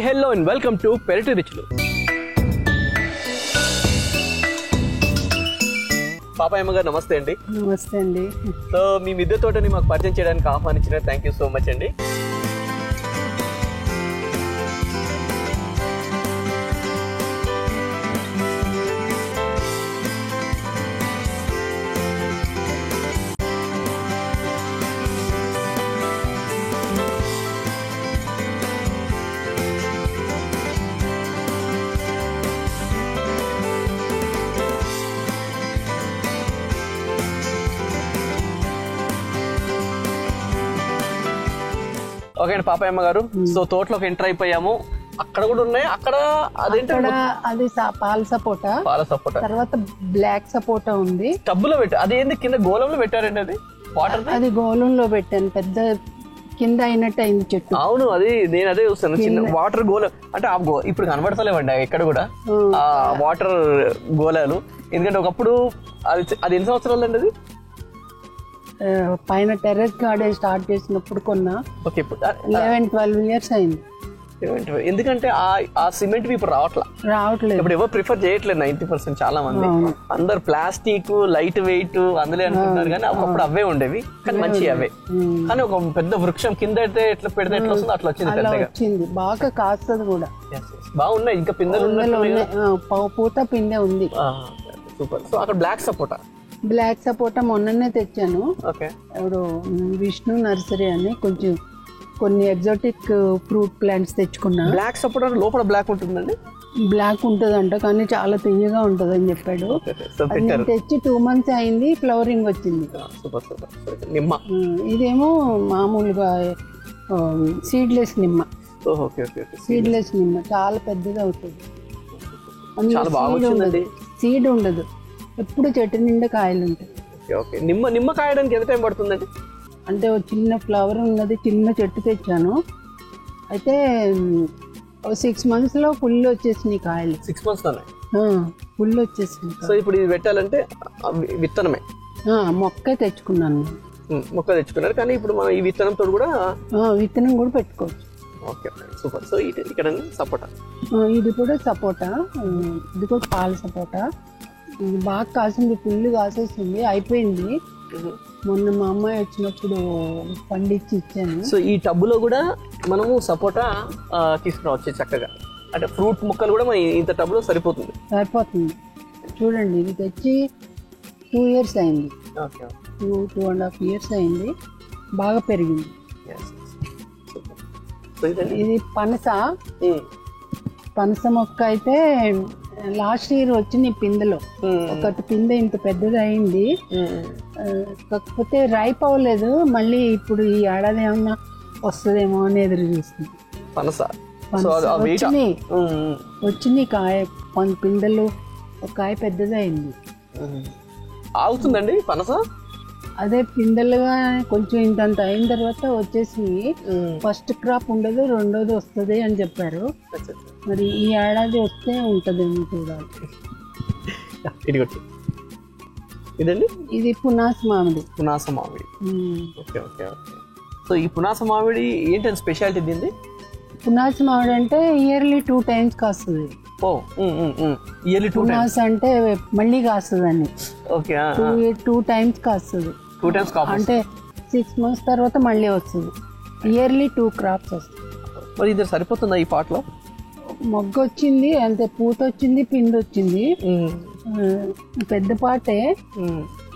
Hello and welcome to పెరటి రుచులు. పాపాయమ్మ గారు నమస్తే అండి. నమస్తే అండి. సో మీ మిద్దె తోటని మాకు పరిచయం చేయడానికి ఆహ్వానించిన థ్యాంక్ యూ సో మచ్ అండి. ఓకే అండి పాపాయమ్మ గారు, సో తోటలోకి ఎంటర్ అయిపోయాము. అక్కడ కూడా ఉన్నాయి. అక్కడ అదేంటి, అది పాల సపోటా, తర్వాత బ్లాక్ సపోటా ఉంది. టబ్బులో పెట్టారు. అదేంటి కింద గోళంలో పెట్టారండి? అది వాటర్, అది గోళంలో పెట్టాను. పెద్ద కింద అయినట్టు అయింది చెట్టు. అవును, అది నేను అదే చూస్తాను. చిన్న వాటర్ గోళం అంటే ఇప్పుడు కనబడతలేవండి ఎక్కడ కూడా ఆ వాటర్ గోళాలు. ఎందుకంటే ఒకప్పుడు అది ఎన్ని సంవత్సరాలు అండి? అది పైన టెర్రస్ గార్డెన్ స్టార్ట్ చేసినప్పుడు కొన్నా. 11-12 ఇయర్స్ అయింది. ఎందుకంటే ఆ సిమెంట్ ఇప్పుడు రావట్లేదు. ఇప్పుడు ఎవరు ప్రిఫర్ చేయట్లేదు 90%. చాలా మంది అందరు ప్లాస్టిక్, లైట్ వెయిట్ అందులో అనుకుంటున్నారు. కానీ ఒకప్పుడు అవే ఉండేవి, కానీ మంచి అవే. కానీ ఒక పెద్ద వృక్షం కింద అయితే ఎట్లా పెడితే ఎట్లా వస్తుందో అట్లా వచ్చింది. బాగా కాస్తుంది కూడా. బాగున్నాయి. ఇంకా పిందెలు పూత పిందె ఉంది. సూపర్. సో అక్కడ బ్లాక్ సపోటా మొన్ననే తెచ్చాను. ఎవరు విష్ణు నర్సరీ అని కొన్ని ఎగ్జాటిక్ ఫ్రూట్ ప్లాంట్స్ తెచ్చుకున్నా. బ్లాక్ సపోటా లోపల బ్లాక్ ఉంటుందండి? బ్లాక్ ఉంటుందంట, కానీ చాలా తీయగా ఉంటుంది అని చెప్పాడు. తెచ్చి 2 months అయింది, ఫ్లవరింగ్ వచ్చింది. ఇదేమో మామూలుగా సీడ్లెస్ నిమ్మ. సీడ్లెస్ నిమ్మ చాలా పెద్దగా అవుతుంది. సీడ్ ఉండదు, ఎప్పుడు చెట్టు నిండా కాయలు ఉంటాయి. నిమ్మ కాయడానికి ఎంత టైం పడుతుందండి? అంటే చిన్న ఫ్లవర్ ఉన్నది, చిన్న చెట్టు తెచ్చాను. అయితే 6 months లో ఫుల్ వచ్చేసినాయి కాయలు. 6 months ఫుల్ వచ్చేసింది. సో ఇప్పుడు ఇది పెట్టాలంటే విత్తనమే, మొక్క తెచ్చుకున్నాను. మొక్క తెచ్చుకున్నారు, కానీ ఇప్పుడు మనం ఈ విత్తనంతో కూడా విత్తనం కూడా పెట్టుకోవచ్చు. Okay, super. సో ఇక్కడ సపోటా, ఇది కూడా సపోటా, ఇది కూడా పాల సపోటా. ఇది బాగా కాసింది, ఫుల్ కాసేసింది, అయిపోయింది. మొన్న మా అమ్మాయి వచ్చినప్పుడు పండించి ఇచ్చాను. సో ఈ టబ్బులో కూడా మనము సపోటా తీసుకురావచ్చు చక్కగా. అంటే ఫ్రూట్ ముక్కలు కూడా మన ఇంత టబ్బులో సరిపోతుంది. చూడండి, ఇది తెచ్చి 2 years అయింది. 2.5 years అయింది. బాగా పెరిగింది. ఇది పనస మొక్క అయితే లాస్ట్ ఇయర్ వచ్చింది పిందెలో. ఒకటి పిందె ఇంత పెద్దది అయింది, కాకపోతే రైప్ అవ్వలేదు. మళ్ళీ ఇప్పుడు ఈ ఏడాది ఏమన్నా వస్తుందేమో అని ఎదురు చూస్తుంది. వచ్చింది కాయ, పిందెలు, ఒక కాయ పెద్దది అయింది. ఆగుతుందండి పనస? అదే పిందెలుగా కొంచెం ఇంతంత అయిన తర్వాత వచ్చేసి ఫస్ట్ క్రాప్ ఉండదు, రెండోది వస్తుంది అని చెప్పారు. మరి ఈ ఏడాది వస్తే ఉంటదేమో చూడాలి. ఇదండి, ఇది పునాస మామిడి. ఓకే. సో ఈ పునాస మామిడి ఏంటంటే స్పెషాలిటీ దీనిది? పునాస మామిడి అంటే ఇయర్లీ 2 times కాస్తుంది. ఇయర్లీ 2 times అంటే మళ్ళీ కాస్తుంది అని. 2 times కాస్తుంది. 2 times అంటే 6 months తర్వాత మళ్ళీ వస్తుంది. ఇయర్లీ 2 crops వస్తుంది. మరి ఇది సరిపోతుందా ఈ పాటలో? మొగ్గ వచ్చింది, అంతే, పూత వచ్చింది, పిండి వచ్చింది. పెద్ద పాటే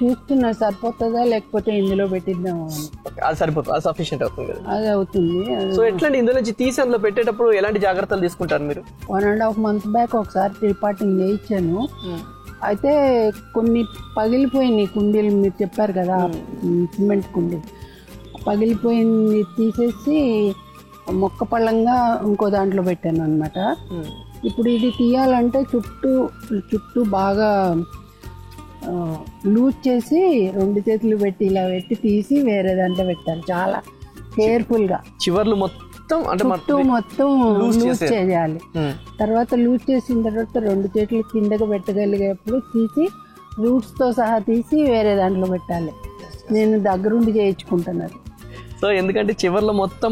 చూస్తున్నా సరిపోతుందా లేకపోతే ఇందులో పెట్టిద్దామా అని. అది సరిపోతుంది, అది సఫిషియెంట్ అవుతుంది. అది అవుతుంది. సో ఎట్లాంటి ఇందులో నుంచి తీసి అందులో పెట్టేటప్పుడు ఎలాంటి జాగ్రత్తలు తీసుకుంటారు మీరు? 1.5 months బ్యాక్ ఒకసారి రీపాటింగ్ చేయించాను. అయితే కొన్ని పగిలిపోయినాయి కుండీలు, మీరు చెప్పారు కదా సిమెంట్ కుండీలు, పగిలిపోయింది తీసేసి మొక్క పళ్ళంగా ఇంకో దాంట్లో పెట్టాను అనమాట. ఇప్పుడు ఇది తీయాలంటే చుట్టూ బాగా లూజ్ చేసి 2 చేతులు పెట్టి ఇలా పెట్టి తీసి వేరే దాంట్లో పెట్టాలి. చాలా కేర్ఫుల్గా చివర్లు మొత్తం లూజ్ చేయాలి. తర్వాత లూజ్ చేసిన తర్వాత 2 చేతులు కిందకు పెట్టగలిగేప్పుడు తీసి రూట్స్తో సహా తీసి వేరే దాంట్లో పెట్టాలి. నేను దగ్గరుండి చేయించుకుంటున్నాను. సో ఎందుకంటే చివర్లో మొత్తం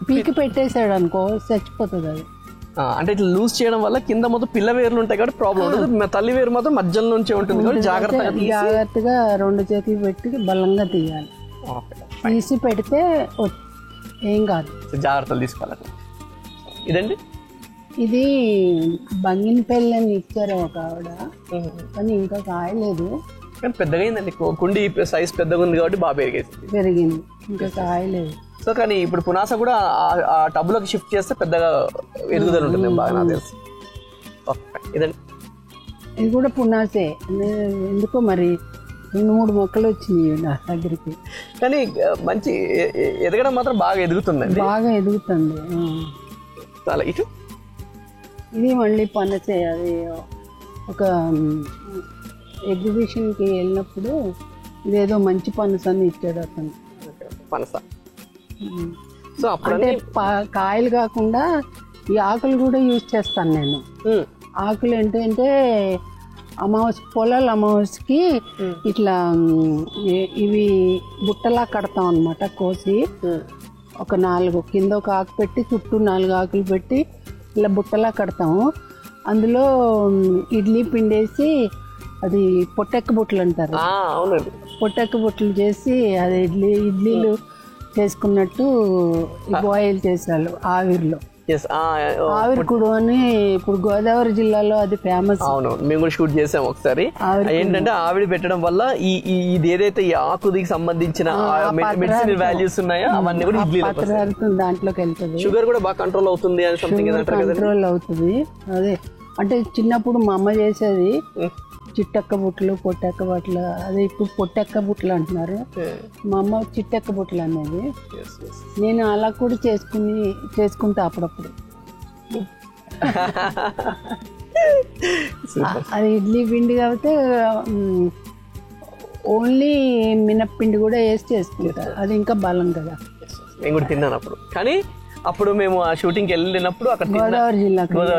పీకి పెట్టేసాడు అనుకో చచ్చిపోతుంది అది. అంటే ఇట్లా లూజ్ చేయడం వల్ల కింద మొత్తం పిల్ల వేర్లు ఉంటాయి కాబట్టి ప్రాబ్లం ఉంటుంది. తల్లి వేరు మాత్రం మధ్యలో నుంచి ఉంటుంది కాబట్టి జాగ్రత్తగా 2 చేతులు పెట్టి బలంగా తీయాలి. తీసి పెడితే ఏం కాదు, జాగ్రత్తలు తీసుకోవాలి. ఇదండి ఇది బంగినపల్లి అని ఇచ్చారు ఒక ఆవిడ, కానీ ఇంకా కాయలేదు. కానీ పెద్దగా అయిందండి, కుండి సైజ్ పెద్దగా ఉంది కాబట్టి బాగా పెరిగింది, ఇంకా కాయలేదు. సో కానీ ఇప్పుడు పునాస కూడా ఆ టబ్లోకి షిఫ్ట్ చేస్తే పెద్దగా ఎదుగుదల ఉంటుంది బాగా నాకు తెలుసు. ఇదండి ఇది కూడా పునాసే, ఎందుకో మరి 2-3 మొక్కలు వచ్చినాయి నా దగ్గరికి. కానీ మంచి ఎదగడం మాత్రం బాగా ఎదుగుతుంది, బాగా ఎదుగుతుంది చాలా. ఇటు ఇది మళ్ళీ పనసే, అది ఒక ఎగ్జిబిషన్కి వెళ్ళినప్పుడు ఇదేదో మంచి పనస అని ఇచ్చాడు అతను. పనస సో అంటే కాయలు కాకుండా ఈ ఆకులు కూడా యూజ్ చేస్తాను నేను. ఆకులు ఏంటంటే అమావాస్య, పొలాల అమావాస్యకి ఇట్లా ఇవి బుట్టలా కడతాం అన్నమాట. కోసి ఒక 4 కింద ఒక ఆకు పెట్టి చుట్టూ 4 ఆకులు పెట్టి ఇలా బుట్టలా కడతాము. అందులో ఇడ్లీ పిండేసి అది పొట్టెక్క బుట్టలు అంటారు. పొట్టెక్క బుట్టలు చేసి అది ఇడ్లీలు చేసుకున్నట్టు బాయిల్ చేసారు ఆవిరిలో. ఆవిరి కుడు అని ఇప్పుడు గోదావరి జిల్లాలో అది ఫేమస్. అవును, మేము కూడా షూట్ చేసాం ఒకసారి. ఏంటంటే ఆవిరి పెట్టడం వల్ల ఇది ఏదైతే ఈ ఆకుదికి సంబంధించిన మెడిసినల్ వాల్యూస్ ఉన్నాయో అవన్నీ కూడా ఇడ్లీ దాంట్లోకి వెళ్తుంది. షుగర్ కూడా బాగా కంట్రోల్ అవుతుంది అని సంథింగ్ కంట్రోల్ అవుతుంది. అదే అంటే చిన్నప్పుడు మా అమ్మ చేసేది చిట్టెక్క బుట్టలు, పొట్టెక్క బుట్టలు. అదే ఇప్పుడు పొట్టెక్క బుట్టలు అంటున్నారు, మా అమ్మ చిట్టెక్క బుట్టలు అనేది. నేను అలా కూడా చేసుకుంటా అప్పుడప్పుడు. అది ఇడ్లీ పిండి కాబట్టి ఓన్లీ మినప్పిండి కూడా వేసి చేసుకుంటా, అది ఇంకా బలం కదా. నేను కూడా తిన్నాను అప్పుడు, కానీ అప్పుడు మేము ఆ షూటింగ్కి వెళ్ళినప్పుడు అక్కడ గోదావరి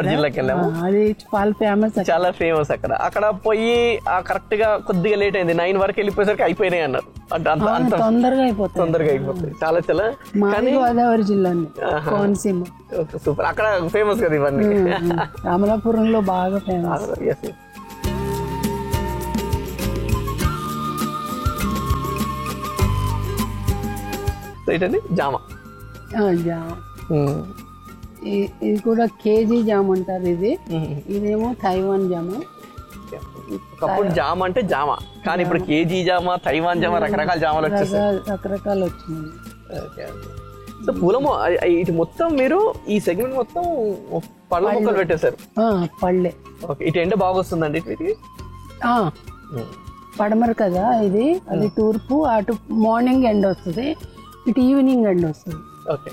జిల్లాకి వెళ్ళాము. అది చాలా ఫేమస్, చాలా ఫేమస్. అక్కడ పోయి కరెక్ట్ గా కొద్దిగా లేట్ అయింది, 9 వరకు వెళ్ళిపోయేసరికి అయిపోయినాయి అన్నారు. తొందరగా అయిపోతాయి చాలా గోదావరి జిల్లా కోనసీమ. సూపర్, అక్కడ ఫేమస్ కదా ఇవన్నీ. అమలాపురంలో బాగా ఫేమస్. ఏంటండి జామ. ఇది కూడా కేజీ జామ అంటారు. ఇదేమో తైవాన్ జామ. ఒకప్పుడు జామ అంటే జామ, కానీ ఇప్పుడు కేజీ జామ, తైవాన్ జామ, రకరకాల జామలు రకరకాలు వచ్చినాయి. సో పూలము ఇటు మొత్తం మీరు ఈ సెగ్మెంట్ మొత్తం పళ్ళ మొక్కలు పెట్టేశారు. పళ్ళే. ఇటు ఎండ బాగా వస్తుందండి వీటికి. పడమర కదా ఇది, అది తూర్పు. అటు మార్నింగ్ ఎండ వస్తుంది, ఇటు ఈవినింగ్ ఎండ వస్తుంది. ఓకే.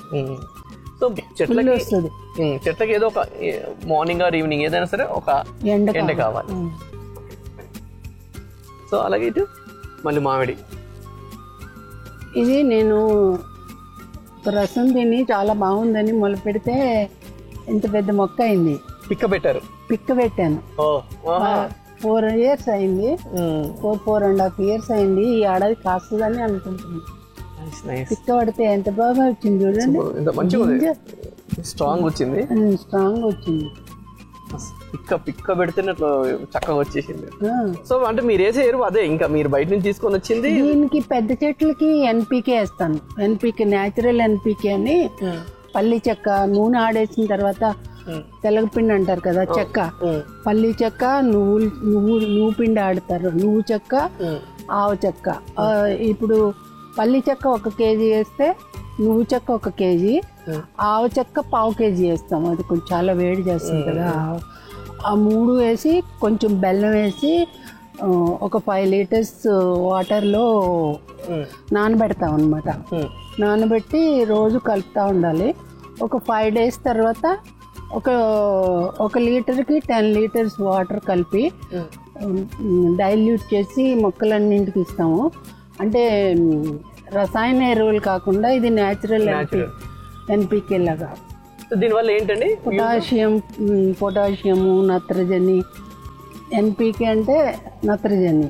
సో చెట్లకి ఏదో ఒక మార్నింగ్ ఆర్ ఈవినింగ్ ఏదైనా సరే ఒక ఎండ కావాలి. సో అలాగే ఇటు మళ్ళీ మామిడి. ఇది నేను రసం తిని చాలా బాగుందని మొదలు పెడితే ఇంత పెద్ద మొక్క అయింది. పిక్క పెట్టాను. 4 years అయింది, 4.5 years అయింది. ఈ ఏడాది కాస్తుందని అనుకుంటున్నాను. పిక్క పడితే ఎంత బాగా వచ్చింది చూడండి, స్ట్రాంగ్ వచ్చింది. పిక్క పెడితేనే అట్లా చక్కగా వచ్చేసింది. సో అంటే మీరు వేసేయరు అదే, ఇంకా మీరు బయట నుంచి తీసుకొని వచ్చింది. దీనికి పెద్ద చెట్లకి ఎన్పీకే వేస్తాను. ఎన్పీకే, న్యాచురల్ ఎన్పీకే అని. పల్లి చెక్క నూనె ఆడేసిన తర్వాత తెలగపిండి అంటారు కదా, చెక్క, పల్లి చెక్క, నువ్వు పిండి ఆడతారు, నువ్వు చెక్క, ఆవు చెక్క. ఇప్పుడు పల్లి చెక్క 1 kg వేస్తే నువ్వు చెక్క 1 kg, ఆవు చెక్క 1/2 kg వేస్తాం. అది కొంచెం చాలా వేడి చేస్తుంది కదా. ఆ 3 వేసి కొంచెం బెల్లం వేసి ఒక 5 liters వాటర్లో నానబెడతాం అన్నమాట. నానబెట్టి రోజు కలుపుతూ ఉండాలి. ఒక 5 days తర్వాత ఒక లీటర్కి 10 liters వాటర్ కలిపి డైల్యూట్ చేసి మొక్కలన్నింటికి ఇస్తాము. అంటే రసాయన ఎరువులు కాకుండా ఇది న్యాచురల్ ఎన్పీకే లాగా. దీనివల్ల ఏంటండి? పొటాషియము, నత్రజని. ఎన్పీకే అంటే నత్రజని,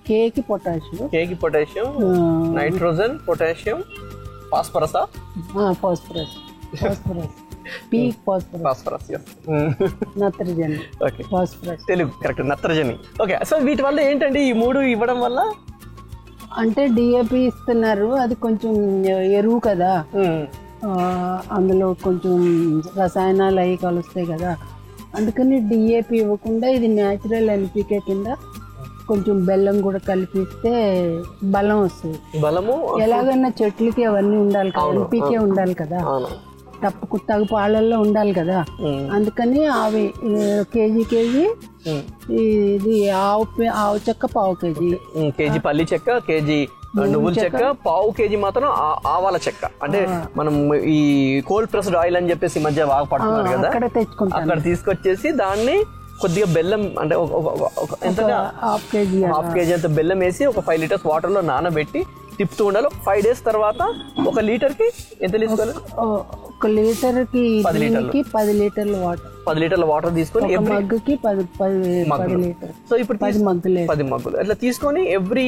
కేకి పొటాషియం, నైట్రోజన్, పొటాషియం, ఫాస్ఫరసా? ఫాస్ఫరస్, పీక్ ఫాస్ఫరస్, నత్రజని. ఓకే, ఫాస్ఫరస్ తెలుగు కరెక్ట్, నత్రజని. ఓకే, సో వీటి వల్ల ఏంటండి ఈ 3 ఇవ్వడం వల్ల? అంటే డిఏపి ఇస్తున్నారు, అది కొంచెం ఎరువు కదా, అందులో కొంచెం రసాయనాలు అవి కలుస్తాయి కదా, అందుకని డిఏపి ఇవ్వకుండా ఇది న్యాచురల్ ఎన్పికే కింద కొంచెం బెల్లం కూడా కలిపిస్తే బలం వస్తుంది. బలము ఎలాగైనా చెట్లకి అవన్నీ ఉండాలి కదా, ఎన్పికే ఉండాలి కదా, తగు పాలల్లో ఉండాలి కదా, అందుకని అవి కేజీ ఇది ఆవు చెక్క పావు కేజీ పల్లి చెక్క, కేజీ నువ్వుల చెక్క, పావు కేజీ మాత్రం ఆవాల చెక్క. అంటే మనం ఈ కోల్డ్ ప్రెస్డ్ ఆయిల్ అని చెప్పేసి ఈ మధ్య బాగా పడుతున్నారు కదా, అక్కడ తీసుకొచ్చేసి దాన్ని కొద్దిగా బెల్లం అంటే ఎంతగా హాఫ్ కేజీ అంత బెల్లం వేసి ఒక 5 లీటర్స్ వాటర్ లో నానబెట్టి తిప్పుతూ ఉండాలి. 5 days తర్వాత 1 లీటర్కి ఎంత తీసుకోవాలి? 1 లీటర్కి 10 లీటర్ల వాటర్, 10 లీటర్ల వాటర్ తీసుకొని మగ్గుకి 10 లీటర్. సో ఇప్పుడు 10 మగ్గులు అట్లా తీసుకొని ఎవ్రీ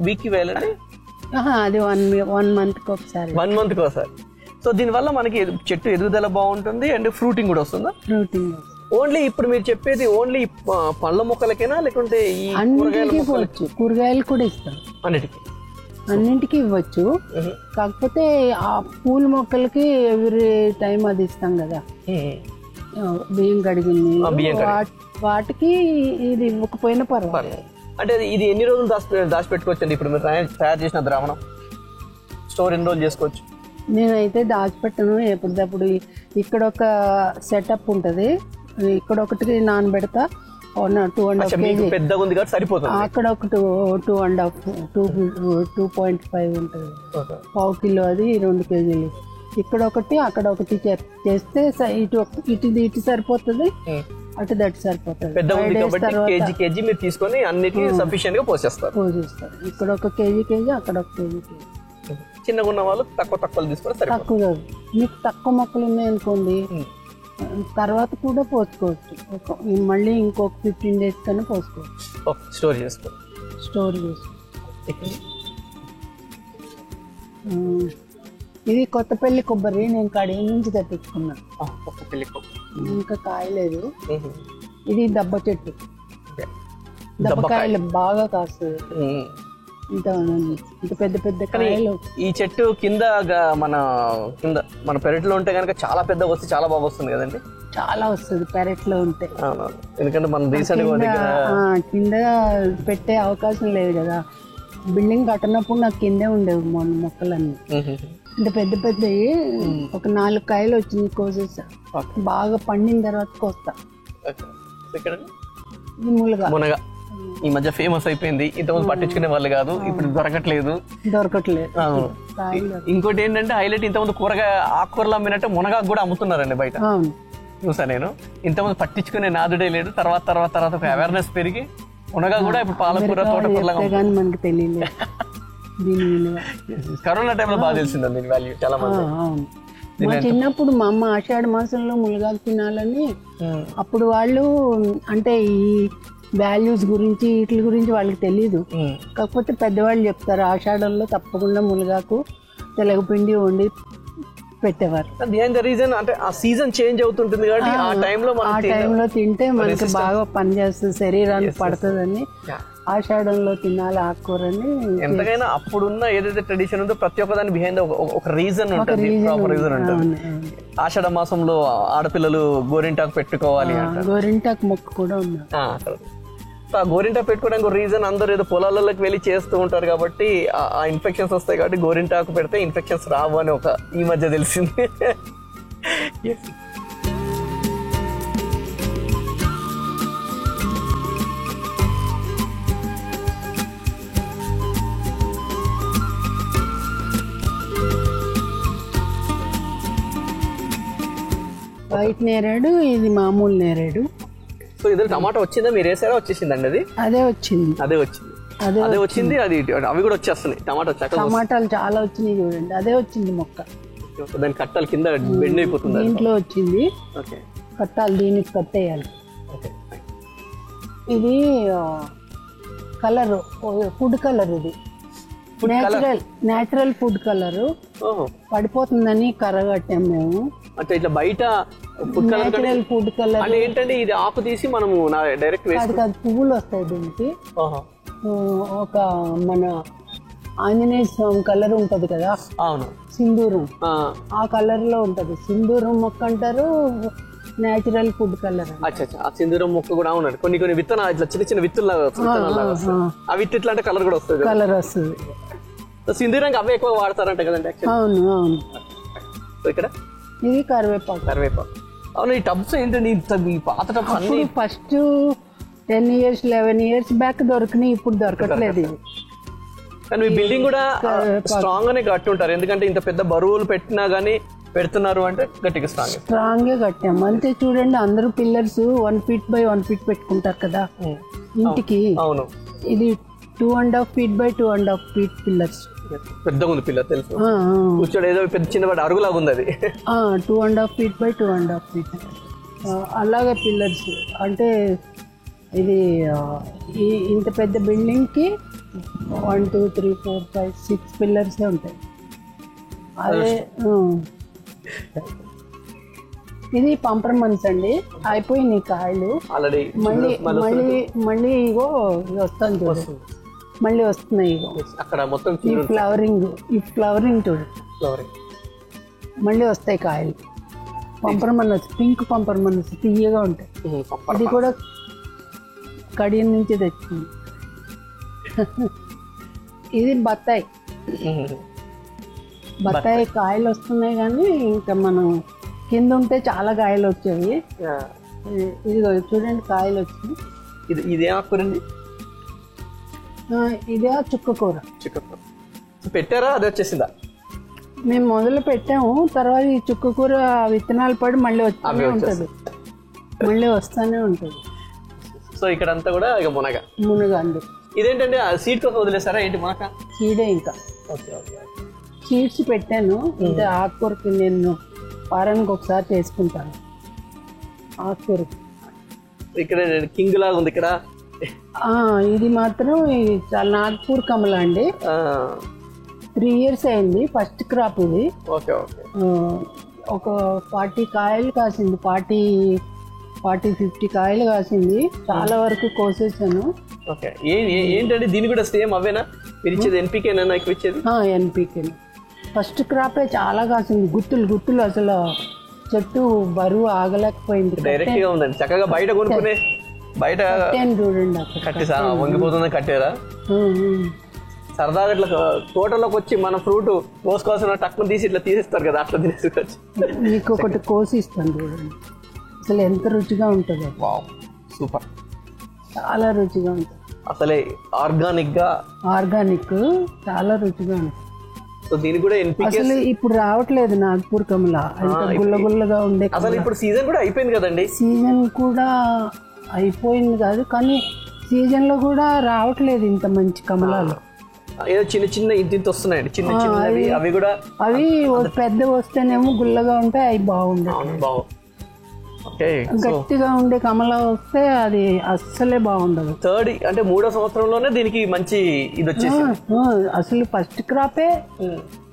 వీక్ కి వేయాలండి. అది 1 monthకి ఒకసారి. 1 monthకి ఒకసారి. సో దీనివల్ల మనకి చెట్టు ఎదుగుదల బాగుంటుంది అండ్ ఫ్రూటింగ్ కూడా వస్తుందా? ఫ్రూటింగ్ ఓన్లీ ఇప్పుడు మీరు చెప్పేది ఓన్లీ పళ్ళ మొక్కలకేనా లేకుంటే కూరగాయలు కూడా ఇస్తాం? అన్నింటికి ఇవ్వచ్చు, కాకపోతే ఆ పూల మొక్కలకి ఎవ్రీ టైం అది ఇస్తాం కదా, బియ్యం కడిగింది, వాటికి ఇది ఇవ్వకపోయినా పర్వాలేదు. అంటే ఇది ఎన్ని రోజులు దాచిపెట్టుకోవచ్చు? ఇప్పుడు మీరు తయారు చేసిన ద్రావణం స్టోర్ ఎన్ని రోజులు చేసుకోవచ్చు? నేనైతే దాచిపెట్టను, ఎప్పటికప్పుడు ఇక్కడ ఒక సెటప్ ఉంటుంది, ఇక్కడ ఒకటి నానబెడతా, 2.5 kg పెద్దగా ఉంది కాబట్టి సరిపోతుంది. అక్కడ ఒక 2.5 ఉంటుంది, పావు కిలో, అది 2 kg. ఇక్కడ ఒకటి అక్కడ ఒకటి చేస్తే ఇటు సరిపోతుంది, అటు దట్టు సరిపోతుంది. కేజీ మీరు తీసుకొని అన్నిటికీ సఫిషియెంట్ గా పోసేస్తారు. ఇక్కడ 1 kg, అక్కడ 1 kg. చిన్నగా ఉన్న వాళ్ళు తక్కువ తీసుకొని తక్కువ, మీకు తక్కువ మొక్కలు ఉన్నాయనుకోండి తర్వాత కూడా పోసుకోవచ్చు, మళ్ళీ ఇంకొక 15 days కన్నా పోసుకోవచ్చు. స్టోర్ చేసుకో. ఇది కొత్తపల్లి కొబ్బరి, నేను కడియం నుంచి తెప్పించుకున్నాను. ఇంకా కాయలేదు. ఇది దబ్బ చెట్టు, దబ్బకాయలు బాగా కాస్తుంది, ఇంత పెద్ద కాయలు. ఈ చెట్టు కింద మన పెరట్లో ఉంటే కనుక చాలా పెద్ద వస్తుంది, చాలా బాగా వస్తుంది కదండి. చాలా వస్తుంది పెరట్లో ఉంటే, ఎందుకంటే మనం కింద పెట్టే అవకాశం లేదు కదా. బిల్డింగ్ కట్టినప్పుడు నాకు కిందే ఉండేవి మొక్కలన్నీ, అంటే పెద్దవి. ఒక 4 కాయలు వచ్చింది, కోసేసా. బాగా పండిన తర్వాత కోస్తా. ఇది మునగ ఈ మధ్య ఫేమస్ అయిపోయింది, ఇంతకుముందు పట్టించుకునే వాళ్ళు కాదు, ఇప్పుడు దొరకట్లేదు. ఇంకోటి ఏంటంటే హైలైట్, ఇంతకుముందు ఆకుకూరలు అమ్మినట్టు మునగాకు కూడా అమ్ముతున్నారండి బయట, చూసా నేను. ఇంతకుముందు పట్టించుకునే నాదుడే లేదు, తర్వాత ఒక అవేర్నెస్ పెరిగి మునగా కూడా ఇప్పుడు పాలకూర, తోటకూర మనకు తెలియలేదు. కరోనా టైంలో బాగా తెలిసింది దీని వాల్యూ చాలా మంది. మా చిన్నప్పుడు మా అమ్మ ఆషాఢ మాసంలో మునగాకు తినాలని, అప్పుడు వాళ్ళు అంటే ఈ వాల్యూస్ గురించి వీటి గురించి వాళ్ళకి తెలియదు, కాకపోతే పెద్దవాళ్ళు చెప్తారు ఆషాఢంలో తప్పకుండా మునగాకు తెలగపిండి వండి పెట్టేవారు. రీజన్ అంటే ఆ సీజన్ చేంజ్ అవుతుంటుంది కాబట్టి ఆ టైంలో తింటే మనకి బాగా పనిచేస్తుంది, శరీరానికి పడుతుందని ఆషాఢంలో తినాలి ఆకుకూరని. ఎంతకైనా అప్పుడున్న ఏదైతే ట్రెడిషన్ ఉందో ప్రతి ఒక్క దాని బిహైండ్ ఒక రీజన్ ఉంటుంది, ప్రాపర్ రీజన్ ఉంటుంది. ఆషాఢ మాసంలో ఆడపిల్లలు గోరింటాకు పెట్టుకోవాలి, గోరింటాకు మొక్క కూడా ఉంది. ఆ గోరింటాకు పెట్టుకోవడానికి రీజన్, అందరూ ఏదో పొలాలలోకి వెళ్ళి చేస్తూ ఉంటారు కాబట్టి ఆ ఇన్ఫెక్షన్స్ వస్తాయి కాబట్టి గోరింటాకు పెడితే ఇన్ఫెక్షన్స్ రావు అని ఒక ఈ మధ్య తెలిసింది. వైట్ నేరేడు, ఇది మామూలు నేరేడు. సో ఇద్దరు టమాటా వచ్చిందా, మీరు వేసారా వచ్చేసిందండి? అదే వచ్చింది. అది అవి కూడా వచ్చేస్తున్నాయి. టమాటాలు చాలా వచ్చినాయి చూడండి, అదే వచ్చింది మొక్క. దాని కట్టాలు కింద బెండ్ అయిపోతుంది, దీంట్లో వచ్చింది కట్టాలి, దీనికి కట్టేయాలి. ఇది కలర్, ఫుడ్ కలర్. ఇది నేచురల్ ఫుడ్ కలర్ పడిపోతుందని కర్రగట్టాం మేము. అంటే ఇట్లా బయట ఫుడ్ కలర్ ఫుడ్ కలర్ అంటే ఏంటంటే ఇది ఆకు తీసి మనము డైరెక్ట్ కాదు పువ్వులు వస్తాయి దీనికి. ఒక మన ఆంజనేయ స్వామి కలర్ ఉంటది కదా, అవును, సింధూరం, ఆ కలర్ లో ఉంటది. సింధూరం మొక్క అంటారు, నేచురల్ ఫుడ్ కలర్. ఆ సింధూరం మొక్క కూడా ఉన్నాడు. కొన్ని విత్తనాలు ఇట్లా చిన్న చిన్న విత్తులు ఆ విత్తు ఇట్లా అంటే కలర్ కూడా వస్తుంది. కలర్ వస్తుంది. సింధూరంగా అవే ఎక్కువ వాడతారంట కదండి. అవును అవును. ఇక్కడ ఇది కరివేపాకు. అవును. ఈ టబ్స్ ఏంటండి ఈ పాత టబ్స్ అన్ని ఫస్ట్ 10 years 11 years బ్యాక్ దొరికినాయి, ఇప్పుడు దొరకట్లేదు. కానీ మీ బిల్డింగ్ కూడా స్ట్రాంగ్ గానే కట్టుంటారు, ఎందుకంటే ఇంత పెద్ద బరువులు పెట్టినా గానీ పెడుతున్నారు అంటే గట్టిగా స్ట్రాంగ్ గా కట్టాము. అంతే చూడండి, అందరూ పిల్లర్స్ 1 feet by 1 feet పెట్టుకుంటారు కదా ఇంటికి. అవును, ఇది 2.5 feet by 2.5 feet పిల్లర్స్. పెద్దగా ఉంది పిల్లర్, తెలుసు. కూర్చోడు ఏదో పెద్ద చిన్నవాడు అరుగులాగా ఉంది అది. 2.5 feet by 2.5 feet అలాగే పిల్లర్స్. అంటే ఇది ఇంత పెద్ద బిల్డింగ్ కి 1 2 3 4 5 6 పిల్లర్సే ఉంటాయి. అదే ఇది పంపర్మన్స్ అండి, అయిపోయినాయి కాయలు ఆల్రెడీ. మళ్ళీ ఇగో వస్తాను చూడు, మళ్ళీ వస్తున్నాయి ఇగో అక్కడ మొత్తం. ఈ ఫ్లవరింగ్ చూడు, మళ్ళీ వస్తాయి కాయలు. పంపర్మన్స్, పింక్ పంపర్మన్స్ తీయగా ఉంటాయి. ఇది కూడా కడియం నుంచి తెచ్చింది. ఇది బత్తాయి కాయలు వస్తున్నాయి, కానీ ఇంకా మనం కింద ఉంటే చాలా కాయలు వచ్చేవి. ఇది చూడండి కాయలు వచ్చాయి. ఇదే ఆకురండి, ఇదే చుక్కకూర. పెట్టారా, అది వచ్చేసిందా? మేము మొదలు పెట్టాము, తర్వాత ఈ చుక్కకూర విత్తనాలు పడి మళ్ళీ వస్తూనే ఉంటుంది, మళ్ళీ వస్తూనే ఉంటుంది. సో ఇక్కడ అంతా కూడా ఇక మునగ అండి. ఇదేంటంటే సీడ్ కోసం వదిలేస్తారా ఏంటి? మునగ సీడే. ఇంకా సీడ్స్ పెట్టాను. అంటే ఆకుకూరకి నేను వారానికి ఒకసారి చేసుకుంటాను ఆకుకూరకి. ఇక్కడ కింగ్ లాగా ఉంది ఇక్కడ. ఇది మాత్రం చాలా నాగ్పూర్ కమల అండి. 3 years అయింది, ఫస్ట్ క్రాప్ ఇది. ఒక 40 కాయలు కాసింది, 40-50 కాయలు కాసింది. చాలా వరకు కోసేసాను. ఏంటంటే దీని కూడా సేమ్ అవేనా మీరు ఇచ్చేది? ఎన్పికేనా ఎక్కువ ఇచ్చేది? ఎన్పికే. ఫస్ట్ క్రాపే చాలా కాసింది, గుత్తులు. అసలు చెట్టు బరువు ఆగలేకపోయింది. డైరెక్ట్ గా ఉందండి, చక్కగా బయట కొనుక్కునే బయట చూడండి కట్టేసా వంగిపోతుందని కట్టారా? సరదాగా ఇట్లా తోటలోకి వచ్చి మన ఫ్రూట్ కోసుకోవాల్సిన టక్కుని తీసి ఇట్లా తీసేస్తారు కదా, అట్లా తీసుకోవచ్చు. మీకు ఒకటి కోసి ఇస్తాను చూడండి, అసలు ఎంత రుచిగా ఉంటుంది. సూపర్, చాలా రుచిగా ఉంటుంది. అసలే ఆర్గానిక్ చాలా రుచిగా ఉంటుంది. సో దీనికి కూడా అసలు ఇప్పుడు రావట్లేదు నాగ్పూర్ కమల, గుల్లగుల్లగా ఉండే. అసలు ఇప్పుడు సీజన్ కూడా అయిపోయింది కదండి. సీజన్ కూడా అయిపోయింది కాదు, కానీ సీజన్ లో కూడా రావట్లేదు ఇంత మంచి కమలాలు. ఏదో చిన్న ఇంత వస్తున్నాయండి, చిన్నవి. అవి పెద్ద వస్తేనేమో గుల్లగా ఉంటాయి, అవి బాగుండవు. గట్టిగా ఉండే కమల వస్తే అది అస్సలే బాగుండదు. అంటే 3వ సంవత్సరంలోనే దీనికి మంచి ఇది వచ్చేసి. అసలు ఫస్ట్ క్రాపే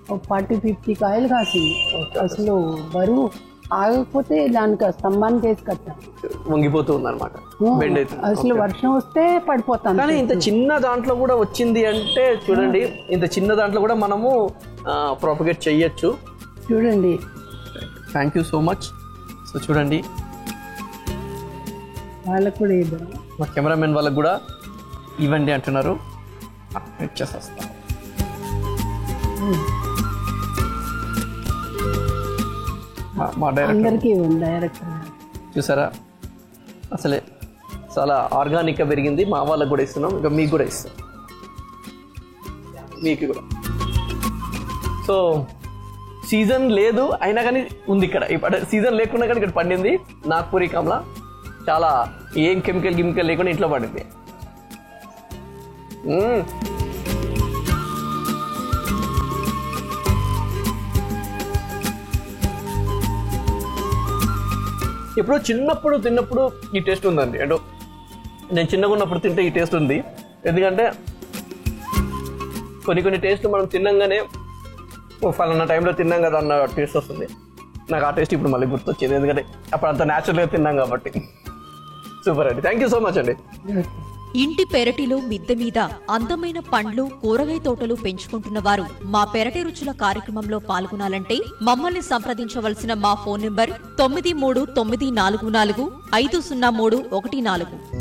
40-50 కాయలు కాసింది. అసలు బరువు ఆగకపోతే దానికి స్తంభానికి వేసి కట్టాను, వంగిపోతుంది అనమాట. అసలు వర్షం వస్తే పడిపోతాను. కానీ ఇంత చిన్న దాంట్లో కూడా వచ్చింది అంటే చూడండి, ఇంత చిన్న దాంట్లో కూడా మనము ప్రాపగేట్ చెయ్యొచ్చు. చూడండి. Thank you so much. So చూడండి, వాళ్ళకు కూడా ఇవ్వండి, మా కెమెరామెన్ వాళ్ళకు కూడా ఇవ్వండి అంటున్నారు. ఇచ్చేస్తాం. మా అందరికీ ఇవ్వండి డైరెక్ట్. చూసారా, అసలే చాలా ఆర్గానిక్గా పెరిగింది. మా వాళ్ళకు కూడా ఇస్తున్నాం, ఇంకా మీకు కూడా ఇస్తాం, మీకు కూడా. సో సీజన్ లేదు అయినా కానీ ఉంది ఇక్కడ. ఇప్పుడు సీజన్ లేకుండా కానీ ఇక్కడ పండింది నాగ్పూరి కమల. చాలా ఏం కెమికల్ లేకుండా ఇంట్లో పండింది. ఎప్పుడో చిన్నప్పుడు తిన్నప్పుడు ఈ టేస్ట్ ఉందండి. అంటే నేను చిన్నగా ఉన్నప్పుడు తింటే ఈ టేస్ట్ ఉంది, ఎందుకంటే కొన్ని టేస్ట్ మనం తినంగానే ఫలానా టైంలో తిన్నాం కదా అన్న టేస్ట్ వస్తుంది. నాకు ఆ టేస్ట్ ఇప్పుడు మళ్ళీ గుర్తొచ్చింది, ఎందుకంటే అప్పుడు అంత న్యాచురల్గా తిన్నాం కాబట్టి. సూపర్ అండి, థ్యాంక్ యూ సో మచ్ అండి. ఇంటి పెరటిలో మిద్దె మీద అందమైన పండ్లు, కూరగాయ తోటలు పెంచుకుంటున్న వారు మా పెరటి రుచుల కార్యక్రమంలో పాల్గొనాలంటే మమ్మల్ని సంప్రదించవలసిన మా ఫోన్ నంబర్ 9394450314.